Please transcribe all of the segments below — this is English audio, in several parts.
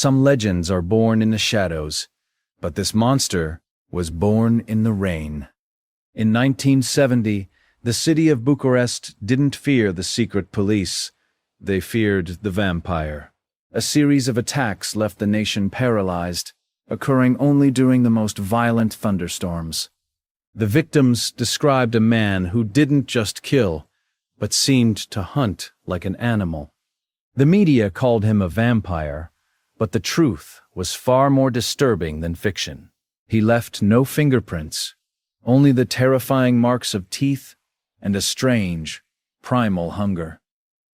Some legends are born in the shadows, but this monster was born in the rain. In 1970, the city of Bucharest didn't fear the secret police. They feared the vampire. A series of attacks left the nation paralyzed, occurring only during the most violent thunderstorms. The victims described a man who didn't just kill, but seemed to hunt like an animal. The media called him a vampire, but the truth was far more disturbing than fiction. He left no fingerprints, only the terrifying marks of teeth and a strange, primal hunger.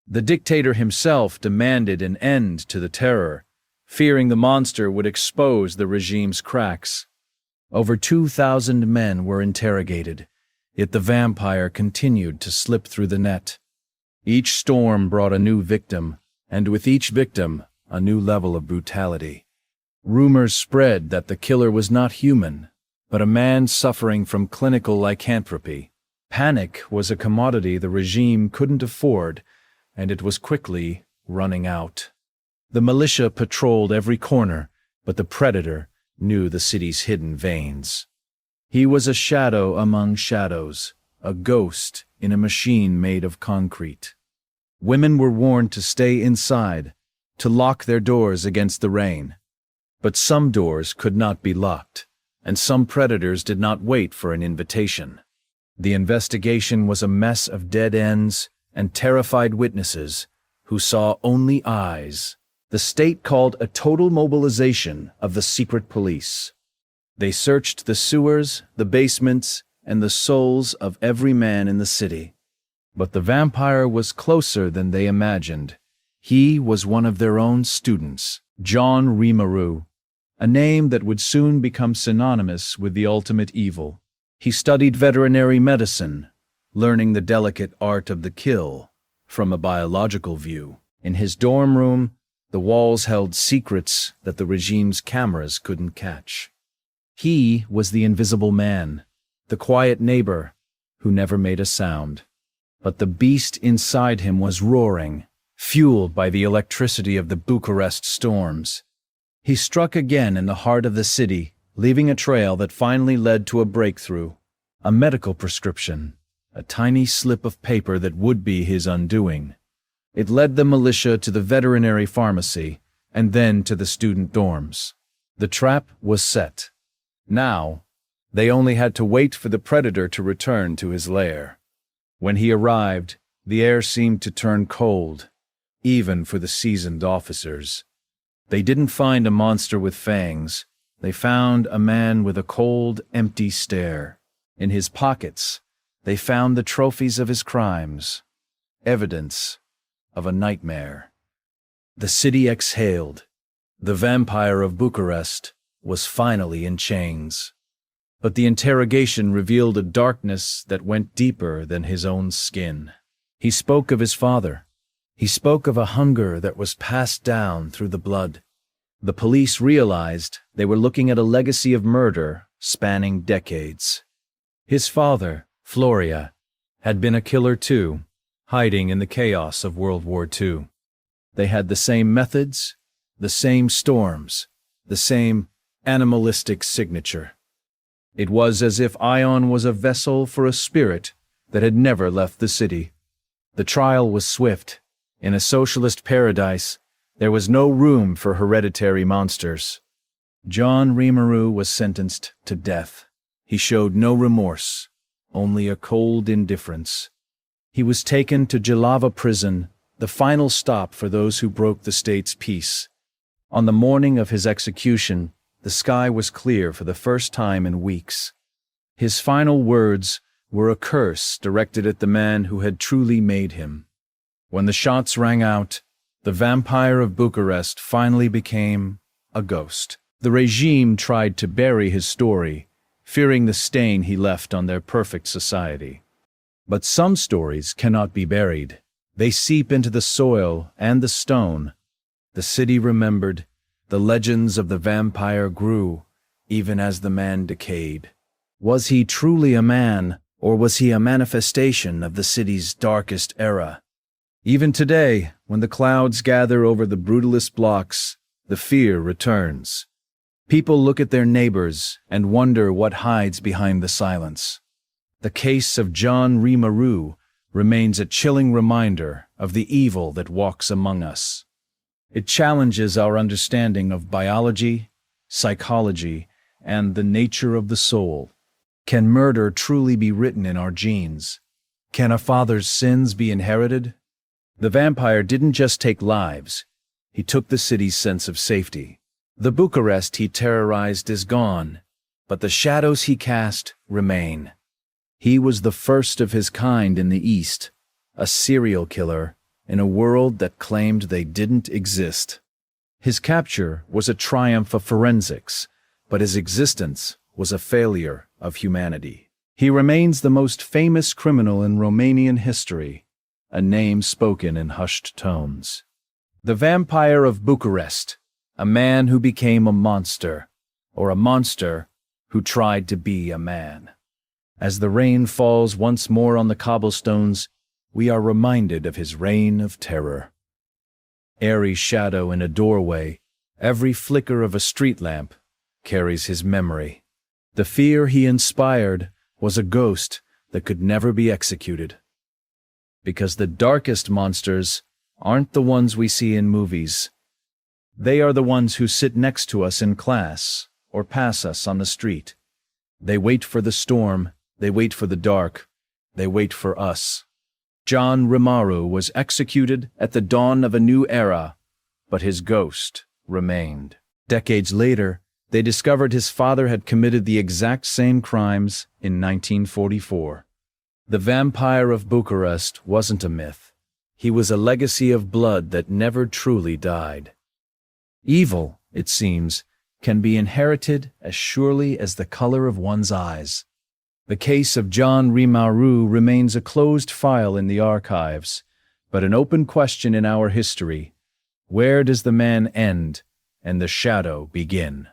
The dictator himself demanded an end to the terror, fearing the monster would expose the regime's cracks. Over 2,000 men were interrogated, yet the vampire continued to slip through the net. Each storm brought a new victim, and with each victim, a new level of brutality. Rumors spread that the killer was not human, but a man suffering from clinical lycanthropy. Panic was a commodity the regime couldn't afford, and it was quickly running out. The militia patrolled every corner, but the predator knew the city's hidden veins. He was a shadow among shadows, a ghost in a machine made of concrete. Women were warned to stay inside, to lock their doors against the rain. But some doors could not be locked, and some predators did not wait for an invitation. The investigation was a mess of dead ends and terrified witnesses who saw only eyes. The state called a total mobilization of the secret police. They searched the sewers, the basements, and the souls of every man in the city. But the vampire was closer than they imagined. He was one of their own students, John Rimaru, a name that would soon become synonymous with the ultimate evil. He studied veterinary medicine, learning the delicate art of the kill from a biological view. In his dorm room, the walls held secrets that the regime's cameras couldn't catch. He was the invisible man, the quiet neighbor who never made a sound. But the beast inside him was roaring, fueled by the electricity of the Bucharest storms. He struck again in the heart of the city, leaving a trail that finally led to a breakthrough, a medical prescription, a tiny slip of paper that would be his undoing. It led the militia to the veterinary pharmacy, and then to the student dorms. The trap was set. Now, they only had to wait for the predator to return to his lair. When he arrived, the air seemed to turn cold, even for the seasoned officers. They didn't find a monster with fangs. They found a man with a cold, empty stare. In his pockets, they found the trophies of his crimes, evidence of a nightmare. The city exhaled. The Vampire of Bucharest was finally in chains. But the interrogation revealed a darkness that went deeper than his own skin. He spoke of his father. He spoke of a hunger that was passed down through the blood. The police realized they were looking at a legacy of murder spanning decades. His father, Floria, had been a killer too, hiding in the chaos of World War II. They had the same methods, the same storms, the same animalistic signature. It was as if Ion was a vessel for a spirit that had never left the city. The trial was swift. In a socialist paradise, there was no room for hereditary monsters. John Rimaru was sentenced to death. He showed no remorse, only a cold indifference. He was taken to Jelava prison, the final stop for those who broke the state's peace. On the morning of his execution, the sky was clear for the first time in weeks. His final words were a curse directed at the man who had truly made him. When the shots rang out, the Vampire of Bucharest finally became a ghost. The regime tried to bury his story, fearing the stain he left on their perfect society. But some stories cannot be buried. They seep into the soil and the stone. The city remembered. The legends of the vampire grew, even as the man decayed. Was he truly a man, or was he a manifestation of the city's darkest era? Even today, when the clouds gather over the brutalist blocks, the fear returns. People look at their neighbors and wonder what hides behind the silence. The case of John Rimaru remains a chilling reminder of the evil that walks among us. It challenges our understanding of biology, psychology, and the nature of the soul. Can murder truly be written in our genes? Can a father's sins be inherited? The vampire didn't just take lives, he took the city's sense of safety. The Bucharest he terrorized is gone, but the shadows he cast remain. He was the first of his kind in the East, a serial killer in a world that claimed they didn't exist. His capture was a triumph of forensics, but his existence was a failure of humanity. He remains the most famous criminal in Romanian history, a name spoken in hushed tones. The Vampire of Bucharest, a man who became a monster, or a monster who tried to be a man. As the rain falls once more on the cobblestones, we are reminded of his reign of terror. Airy shadow in a doorway, every flicker of a street lamp carries his memory. The fear he inspired was a ghost that could never be executed. Because the darkest monsters aren't the ones we see in movies. They are the ones who sit next to us in class or pass us on the street. They wait for the storm, they wait for the dark, they wait for us. John Rimaru was executed at the dawn of a new era, but his ghost remained. Decades later, they discovered his father had committed the exact same crimes in 1944. The Vampire of Bucharest wasn't a myth. He was a legacy of blood that never truly died. Evil, it seems, can be inherited as surely as the color of one's eyes. The case of John Rimaru remains a closed file in the archives, but an open question in our history. Where does the man end and the shadow begin?